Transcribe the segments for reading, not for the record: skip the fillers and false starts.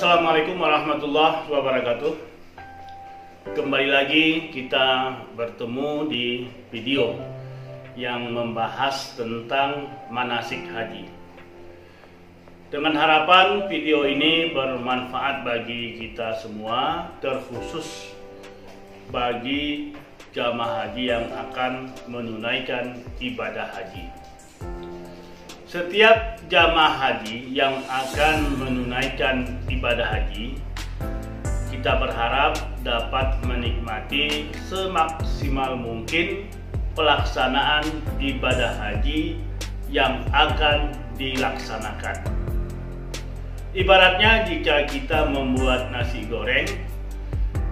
Assalamualaikum warahmatullahi wabarakatuh. Kembali lagi kita bertemu di video yang membahas tentang manasik haji. Dengan harapan video ini bermanfaat bagi kita semua, terkhusus bagi jamaah haji yang akan menunaikan ibadah haji. Setiap jamaah haji yang akan menunaikan ibadah haji, kita berharap dapat menikmati semaksimal mungkin pelaksanaan ibadah haji yang akan dilaksanakan. Ibaratnya jika kita membuat nasi goreng,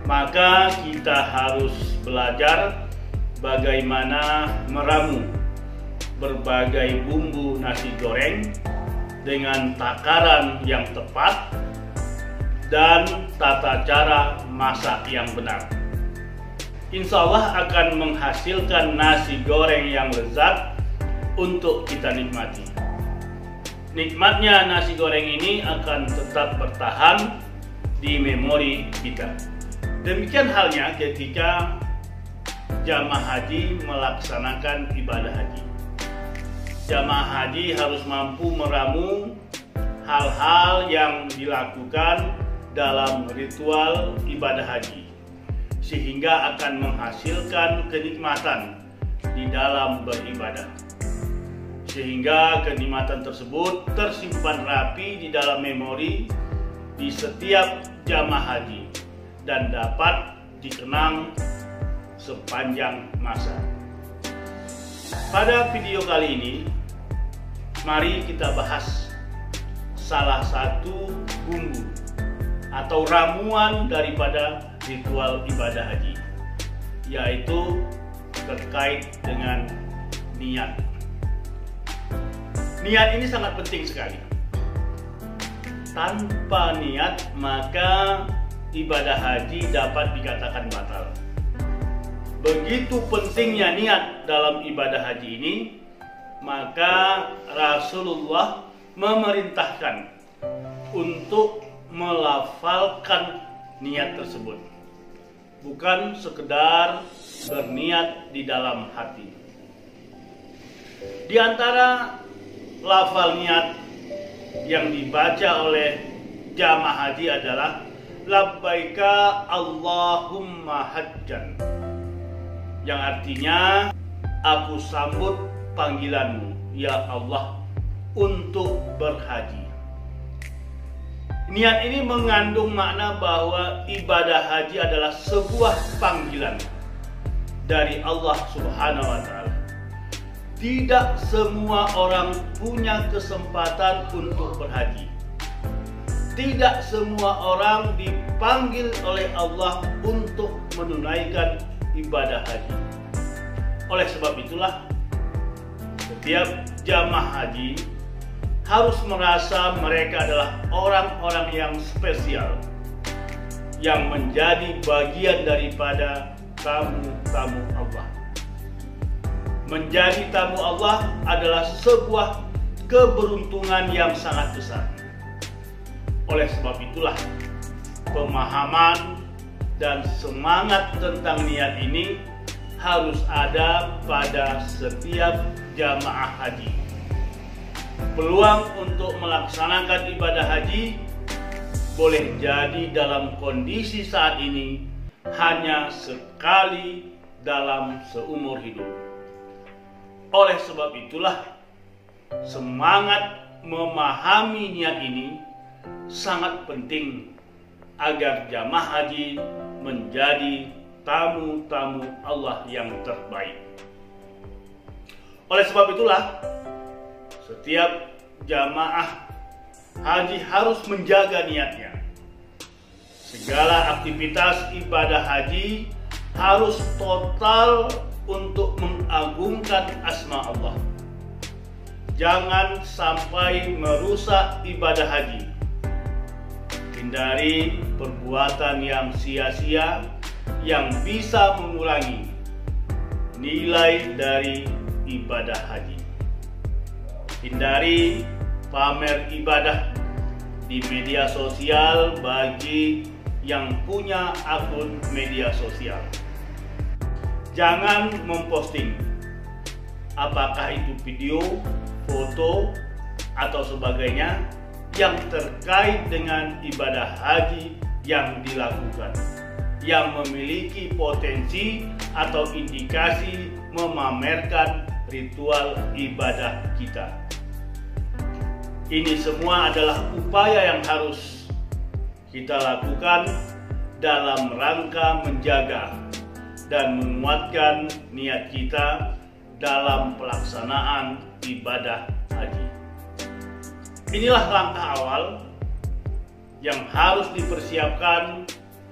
maka kita harus belajar bagaimana meramu berbagai bumbu nasi goreng dengan takaran yang tepat dan tata cara masak yang benar. Insya Allah akan menghasilkan nasi goreng yang lezat untuk kita nikmati. Nikmatnya nasi goreng ini akan tetap bertahan di memori kita. Demikian halnya ketika jamaah haji melaksanakan ibadah haji. Jamaah haji harus mampu meramu hal-hal yang dilakukan dalam ritual ibadah haji, sehingga akan menghasilkan kenikmatan di dalam beribadah, sehingga kenikmatan tersebut tersimpan rapi di dalam memori di setiap jamaah haji dan dapat dikenang sepanjang masa. Pada video kali ini, mari kita bahas salah satu bumbu atau ramuan daripada ritual ibadah haji, yaitu terkait dengan niat. Niat ini sangat penting sekali. Tanpa niat, maka ibadah haji dapat dikatakan batal. Begitu pentingnya niat dalam ibadah haji ini, maka Rasulullah memerintahkan untuk melafalkan niat tersebut, bukan sekedar berniat di dalam hati. Di antara lafal niat yang dibaca oleh jamaah haji adalah labbaika Allahumma hajjan, yang artinya aku sambut panggilanmu ya Allah untuk berhaji. Niat ini mengandung makna bahwa ibadah haji adalah sebuah panggilan dari Allah Subhanahu wa Ta'ala. Tidak semua orang punya kesempatan untuk berhaji. Tidak semua orang dipanggil oleh Allah untuk menunaikan ibadah haji. Oleh sebab itulah, setiap jamaah haji harus merasa mereka adalah orang-orang yang spesial, yang menjadi bagian daripada tamu-tamu Allah. Menjadi tamu Allah adalah sebuah keberuntungan yang sangat besar. Oleh sebab itulah, pemahaman dan semangat tentang niat ini harus ada pada setiap jamaah haji. Peluang untuk melaksanakan ibadah haji boleh jadi dalam kondisi saat ini hanya sekali dalam seumur hidup. Oleh sebab itulah, semangat memahami niat ini sangat penting agar jamaah haji menjadi tamu-tamu Allah yang terbaik. Oleh sebab itulah, setiap jamaah haji harus menjaga niatnya. Segala aktivitas ibadah haji harus total untuk mengagungkan asma Allah. Jangan sampai merusak ibadah haji. Hindari perbuatan yang sia-sia yang bisa mengurangi nilai dari ibadah haji. Hindari pamer ibadah di media sosial bagi yang punya akun media sosial. Jangan memposting apakah itu video, foto, atau sebagainya yang terkait dengan ibadah haji yang dilakukan, yang memiliki potensi atau indikasi memamerkan ritual ibadah kita. Ini semua adalah upaya yang harus kita lakukan dalam rangka menjaga dan menguatkan niat kita dalam pelaksanaan ibadah haji. Inilah langkah awal yang harus dipersiapkan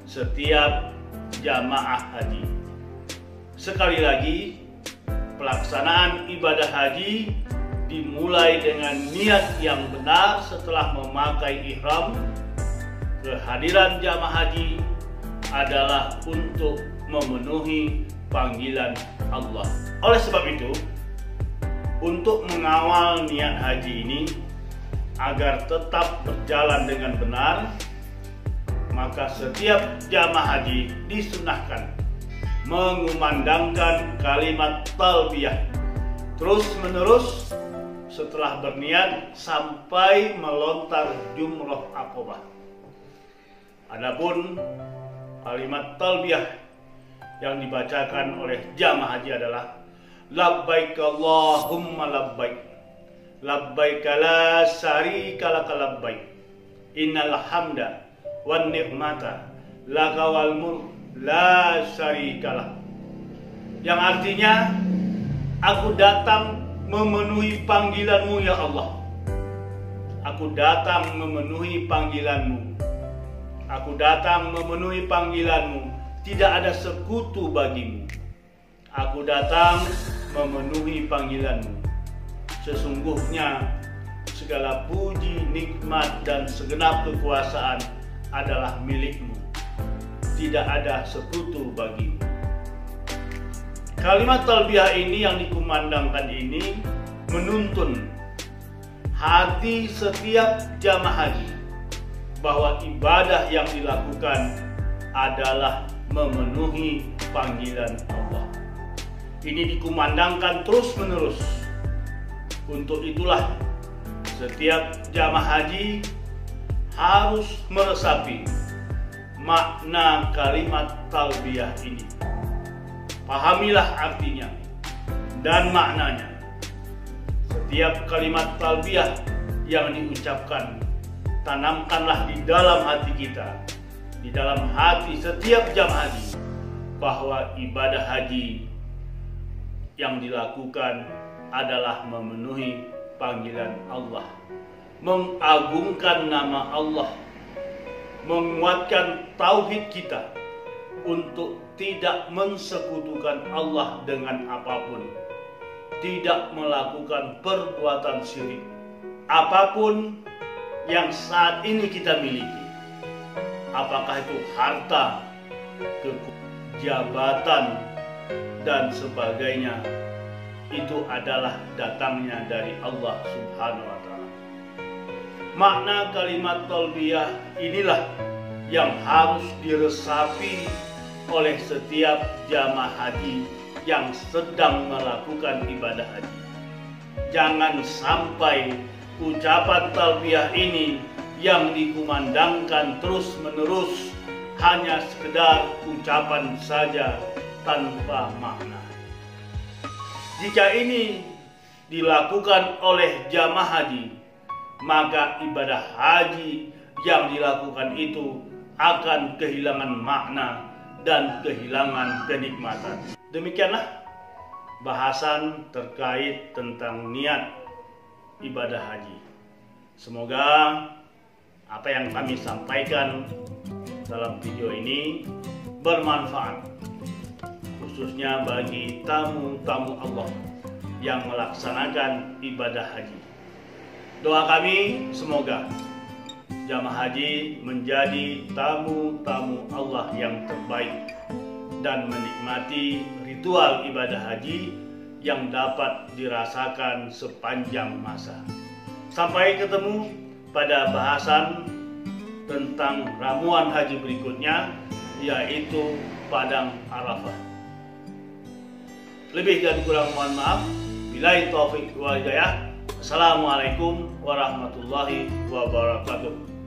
setiap jamaah haji. Sekali lagi, pelaksanaan ibadah haji dimulai dengan niat yang benar setelah memakai ihram. Kehadiran jamaah haji adalah untuk memenuhi panggilan Allah. Oleh sebab itu, untuk mengawal niat haji ini agar tetap berjalan dengan benar, maka setiap jamaah haji disunahkan mengumandangkan kalimat talbiyah terus-menerus setelah berniat sampai melontar jumroh aqobah. Adapun kalimat talbiyah yang dibacakan oleh jamaah haji adalah labbaik Allahumma labbaik, labbaik la syarika laka labbaik, innal hamda wan ni'mata laka wal mulk la syarikalah. Yang artinya, aku datang memenuhi panggilanmu ya Allah. Aku datang memenuhi panggilanmu. Aku datang memenuhi panggilanmu. Tidak ada sekutu bagimu. Aku datang memenuhi panggilanmu. Sesungguhnya segala puji, nikmat, dan segenap kekuasaan adalah milikmu. Tidak ada sekutu bagimu. Kalimat talbiyah ini yang dikumandangkan ini menuntun hati setiap jamaah haji bahwa ibadah yang dilakukan adalah memenuhi panggilan Allah. Ini dikumandangkan terus-menerus. Untuk itulah setiap jamaah haji harus meresapi makna kalimat talbiyah ini. Pahamilah artinya dan maknanya. Setiap kalimat talbiyah yang diucapkan, tanamkanlah di dalam hati kita, di dalam hati setiap jamaah haji, bahwa ibadah haji yang dilakukan adalah memenuhi panggilan Allah, mengagungkan nama Allah, menguatkan tauhid kita untuk tidak mensekutukan Allah dengan apapun, tidak melakukan perbuatan syirik apapun yang saat ini kita miliki, apakah itu harta, jabatan, dan sebagainya, itu adalah datangnya dari Allah Subhanahu wa Ta'ala. Makna kalimat talbiyah inilah yang harus diresapi oleh setiap jamaah haji yang sedang melakukan ibadah haji. Jangan sampai ucapan talbiyah ini yang dikumandangkan terus-menerus hanya sekedar ucapan saja tanpa makna. Jika ini dilakukan oleh jamaah haji, maka ibadah haji yang dilakukan itu akan kehilangan makna dan kehilangan kenikmatan. Demikianlah bahasan terkait tentang niat ibadah haji. Semoga apa yang kami sampaikan dalam video ini bermanfaat, khususnya bagi tamu-tamu Allah yang melaksanakan ibadah haji. Doa kami semoga jamaah haji menjadi tamu-tamu Allah yang terbaik dan menikmati ritual ibadah haji yang dapat dirasakan sepanjang masa. Sampai ketemu pada bahasan tentang ramuan haji berikutnya, yaitu Padang Arafah. Lebih dan kurang mohon maaf. Billahi taufik wal hidayah. Assalamualaikum warahmatullahi wabarakatuh.